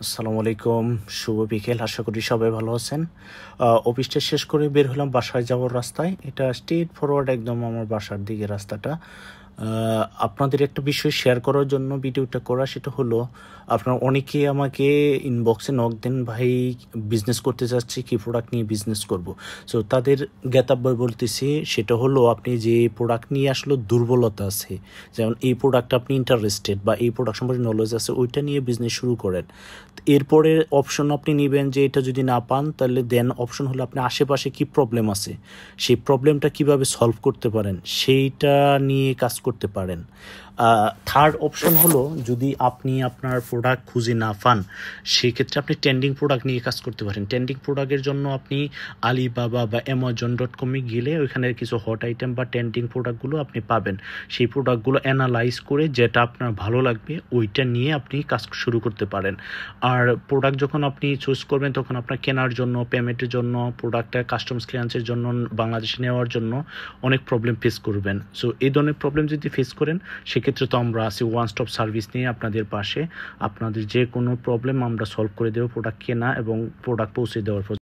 আসসালামু আলাইকুম, শুভ বিকেল। আশা করি সবাই ভালো আছেন। অফিসটা শেষ করে বের হলাম বাসায় যাওয়ার রাস্তায়। এটা স্ট্রেট ফরওয়ার্ড একদম আমার বাসার দিকে রাস্তাটা। আপনাদের একটা বিষয় শেয়ার করার জন্য ভিডিওটা করা, সেটা হলো আপনারা অনেকেই আমাকে ইনবক্সে নক দেন, ভাই বিজনেস করতে যাচ্ছি, কি প্রোডাক্ট নিয়ে বিজনেস করব। সো তাদের জ্ঞাতব্য বলতেছি, সেটা হলো আপনি যে প্রোডাক্ট নিয়ে আসলে দুর্বলতা আছে, যেমন এই প্রোডাক্ট আপনি ইন্টারেস্টেড বা এই প্রোডাক্ট সম্পর্কে নলেজ আছে, ওইটা নিয়ে বিজনেস শুরু করেন। এরপরে অপশন আপনি নেবেন যে এটা যদি না পান, তাহলে দেন অপশন হলো আপনি আশেপাশে কি প্রবলেম আছে, সেই প্রবলেমটা কিভাবে সলভ করতে পারেন সেইটা নিয়ে কাজ করতে পারেন। থার্ড অপশন হলো, যদি আপনি আপনার প্রোডাক্ট খুঁজে না পান, সেক্ষেত্রে আপনি ট্রেন্ডিং প্রোডাক্ট নিয়ে কাজ করতে পারেন। ট্রেন্ডিং প্রোডাক্টের জন্য আপনি আলিবাবা বা অ্যামাজন.কমে গেলে ওইখানে কিছু হট আইটেম বা ট্রেন্ডিং প্রোডাক্টগুলো আপনি পাবেন। সেই প্রোডাক্টগুলো অ্যানালাইজ করে যেটা আপনার ভালো লাগবে ওইটা নিয়ে আপনি কাজ শুরু করতে পারেন। আর প্রোডাক্ট যখন আপনি চুজ করবেন, তখন আপনার কেনার জন্য, পেমেন্টের জন্য, প্রোডাক্টটা কাস্টমস ক্লিয়ারেন্সের জন্য বাংলাদেশে নেওয়ার জন্য অনেক প্রবলেম ফেস করবেন। সো এই ধরনের প্রবলেম যদি ফেস করেন, সেক্ষেত্রে তো আমরা আছি ওয়ান স্টপ সার্ভিস নিয়ে আপনাদের পাশে। আপনাদের যে কোনো প্রবলেম আমরা সলভ করে দেবো, প্রোডাক্ট কেনা এবং প্রোডাক্ট পৌঁছে দেওয়ার পর।